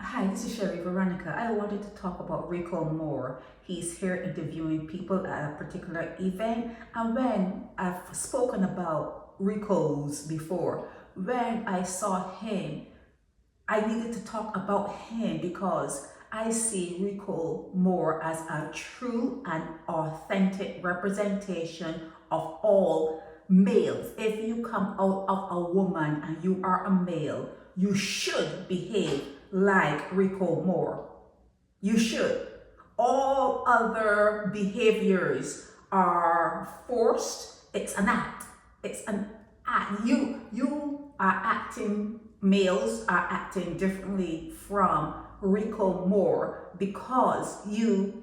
Hi, this is Sherry Veronica. I wanted to talk about Rico Moore. He's here interviewing people at a particular event. And when I've spoken about Ricos before, when I saw him, I needed to talk about him because I see Rico Moore as a true and authentic representation of all males. If you come out of a woman and you are a male, you should behave like Rico Moore. You should. All other behaviors are forced. It's an act. It's an act. You are acting, males are acting differently from Rico Moore because you've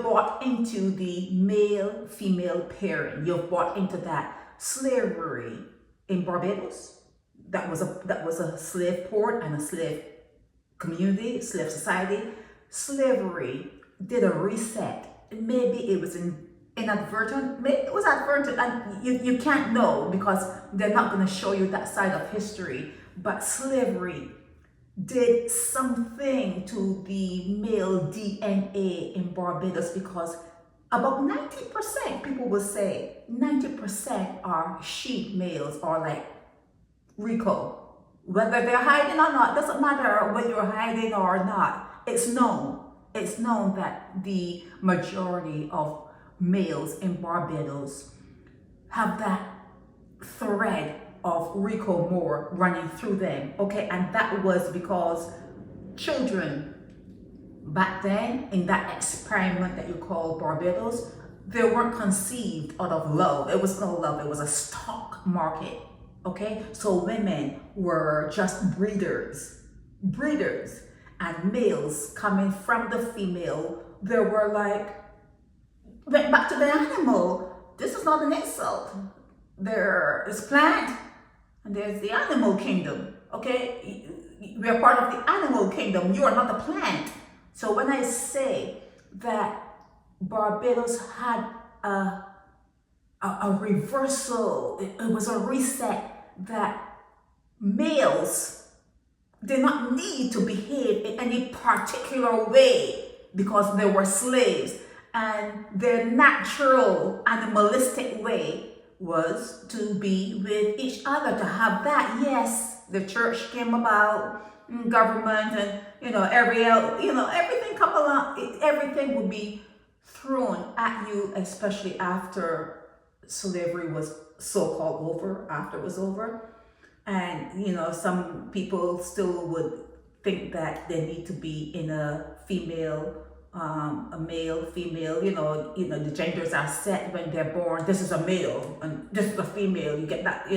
bought into the male female pairing. You've bought into that. Slavery in Barbados, that was a slave port and a slave community, slave society. Slavery did a reset. Maybe it was inadvertent, maybe it was advertent, and you can't know because they're not going to show you that side of history. But slavery did something to the male DNA in Barbados because about 90%, people will say 90% are sheep males or like Rico. Whether they're hiding or not, doesn't matter whether you're hiding or not. It's known. It's known that the majority of males in Barbados have that thread of Rico Moore running through them. Okay, and that was because children back then in that experiment that you call Barbados, they weren't conceived out of love. It was no love, it was a stock market. Okay, so women were just breeders, and males coming from the female, they were like, went back to the animal. This is not an insult. There is plant and there's the animal kingdom. Okay, we are part of the animal kingdom. You are not the plant. So when I say that Barbados had a reversal, it was a reset, that males did not need to behave in any particular way because they were slaves, and their natural animalistic way was to be with each other, to have that. Yes, the church came about, government, and everything come along. Everything would be thrown at you, especially after slavery was so-called over, after it was over. And some people still would think that they need to be in a female, a male, female, the genders are set when they're born. This is a male and this is a female. You get that,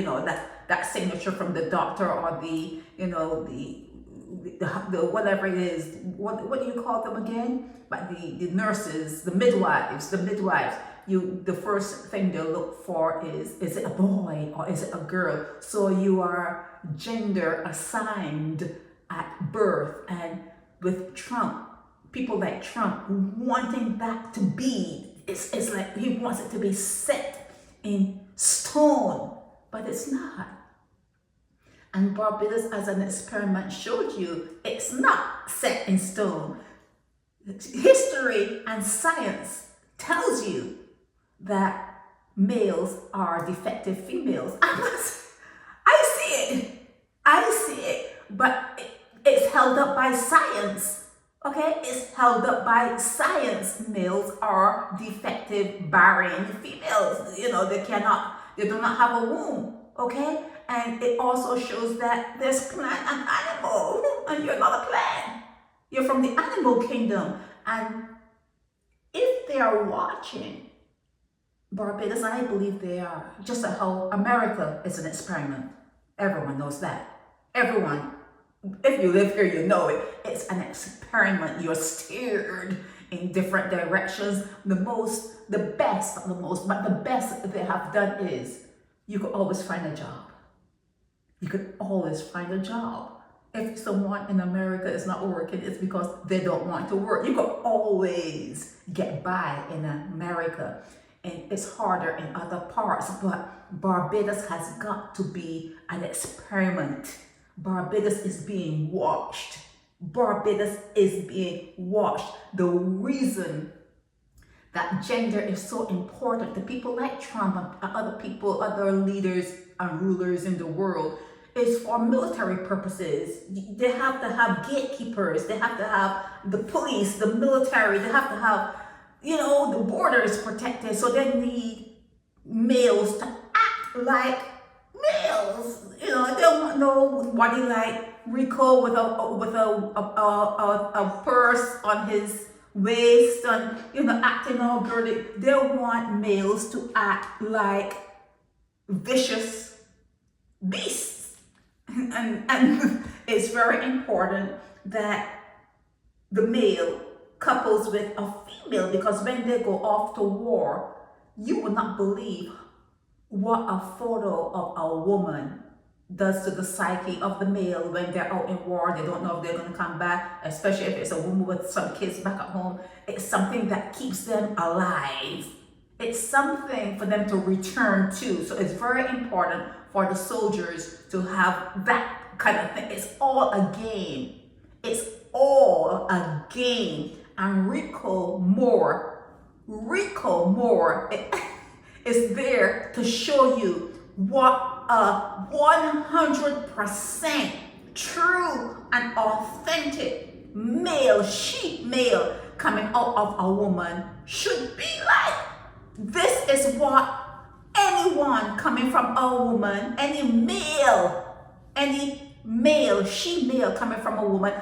that signature from the doctor or the whatever it is. What do you call them again? But the nurses, the midwives. The first thing they look for is it a boy or is it a girl? So you are gender assigned at birth. And with Trump, people like Trump wanting that to be, it's like he wants it to be set in stone, but it's not. And Barbados, as an experiment showed you, it's not set in stone. History and science tells you that males are defective females. I see it, but it's held up by science. Okay, it's held up by science. Males are defective, barren females. They do not have a womb. Okay, and it also shows that there's plant and animal, and you're not a plant. You're from the animal kingdom. And if they are watching Barbados, and I believe they are, just like how America is an experiment. Everyone knows that. Everyone, if you live here, you know it. It's an experiment. You're steered in different directions. The best they have done is you could always find a job. You could always find a job. If someone in America is not working, it's because they don't want to work. You could always get by in America. And it's harder in other parts, but Barbados has got to be an experiment Barbados is being watched. Barbados is being watched. The reason that gender is so important to people like Trump and other people, other leaders and rulers in the world, is for military purposes. They have to have gatekeepers. They have to have the police, the military. They have to have, the borders protected. So they need males to act like males. They don't want nobody like Rico with a purse on his waist and acting all girly. They want males to act like vicious beasts. And it's very important that the male couples with a female, because when they go off to war, you would not believe what a photo of a woman does to the psyche of the male when they're out in war. They don't know if they're going to come back, especially if it's a woman with some kids back at home. It's something that keeps them alive. It's something for them to return to. So it's very important for the soldiers to have that kind of thing. It's all a game. It's all a game. And Rico Moore is there to show you what a 100% true and authentic male, sheep male coming out of a woman should be like. This is what anyone coming from a woman, any male, she male coming from a woman,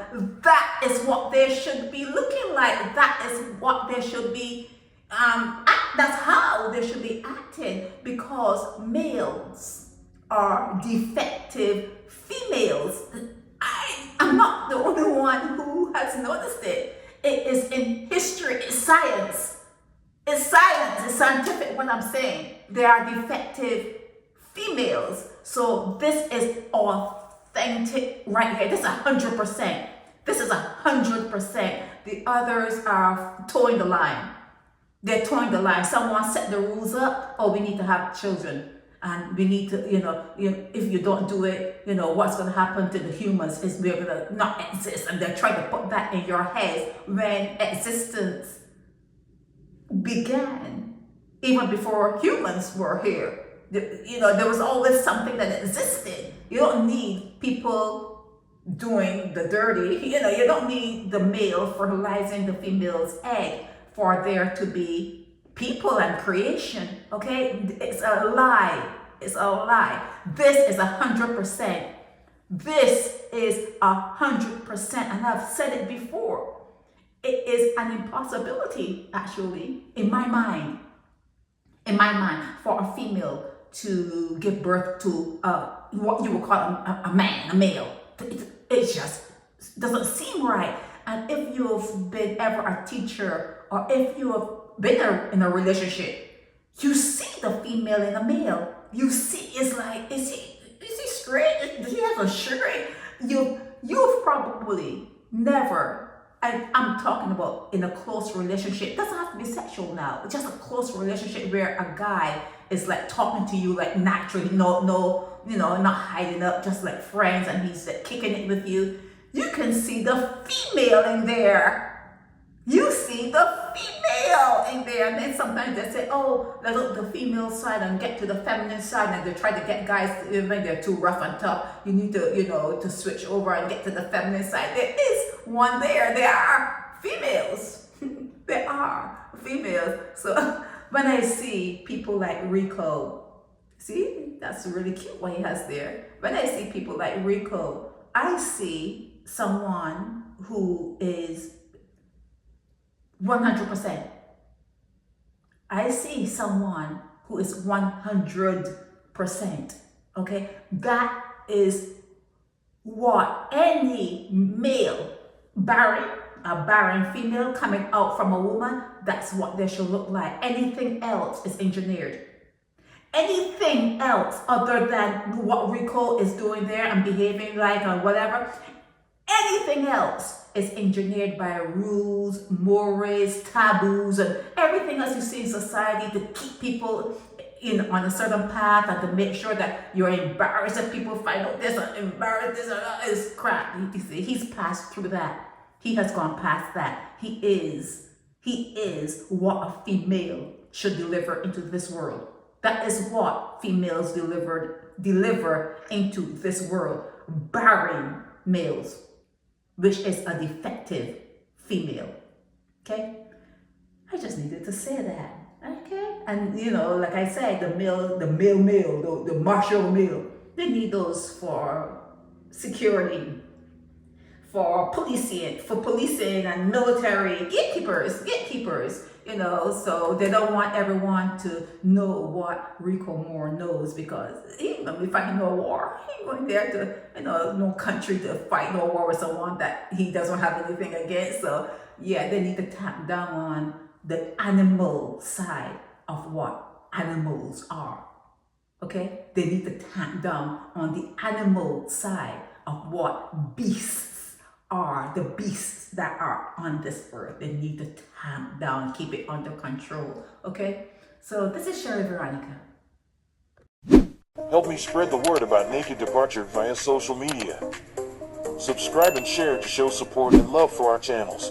that is what they should be looking like. That is what they should be, that's how they should be acting, because males are defective females. I'm not the only one who has noticed it. It is in history, it's science. It's science, it's scientific what I'm saying. They are defective females. So this is authentic right here. This is 100%. This is 100%. The others are towing the line. They're towing the line. Someone set the rules up. Oh, we need to have children. And we need to, if you don't do it, what's going to happen to the humans is we're going to not exist. And they're trying to put that in your head when existence began, even before humans were here. There was always something that existed. You don't need people doing the dirty. You don't need the male fertilizing the female's egg for there to be people and creation. Okay, it's a lie. It's a lie. This is 100%. This is 100%, and I've said it before. It is an impossibility, actually, in my mind, for a female to give birth to what you would call a man, a male. It just doesn't seem right. And if you've been ever a teacher, or if you have been in a relationship, you see the female in a male. You see, it's like, is he straight? Does he have a shirt? You've probably never. And I'm talking about in a close relationship. It doesn't have to be sexual now. It's just a close relationship where a guy is like talking to you like naturally, not hiding up, just like friends, and he's like kicking it with you. You can see the female in there. You see the female in there. And then sometimes they say, oh, let's look the female side and get to the feminine side. And they try to get guys, when they're too rough and tough, you need to, to switch over and get to the feminine side. There is one there. There are females. There are females. So when I see people like Rico, see, that's really cute what he has there. When I see people like Rico, I see someone who is 100%. I see someone who is 100%. Okay, that is what any male, a barren female coming out from a woman, that's what they should look like. Anything else is engineered. Anything else other than what Rico is doing there and behaving like or whatever, anything else is engineered by rules, mores, taboos, and everything else you see in society to keep people on a certain path, and to make sure that you're embarrassed if people find out this or embarrassed this or that is crap. He's passed through that. He has gone past that. He is what a female should deliver into this world. That is what females deliver into this world. Barren males, which is a defective female. Okay? I just needed to say that. Okay? And like I said, the martial male, they need those for security, for policing and military gatekeepers, so they don't want everyone to know what Rico Moore knows, because he ain't gonna be fighting no war. He ain't going there to, no country to fight no war with someone that he doesn't have anything against. So yeah, they need to tap down on the animal side of what animals are. Okay? They need to tap down on the animal side of what beasts are, the beasts that are on this earth. They need to tamp down, keep it under control. Okay? So this is Sherry Veronica. Help me spread the word about Naked Departure via social media. Subscribe and share to show support and love for our channels.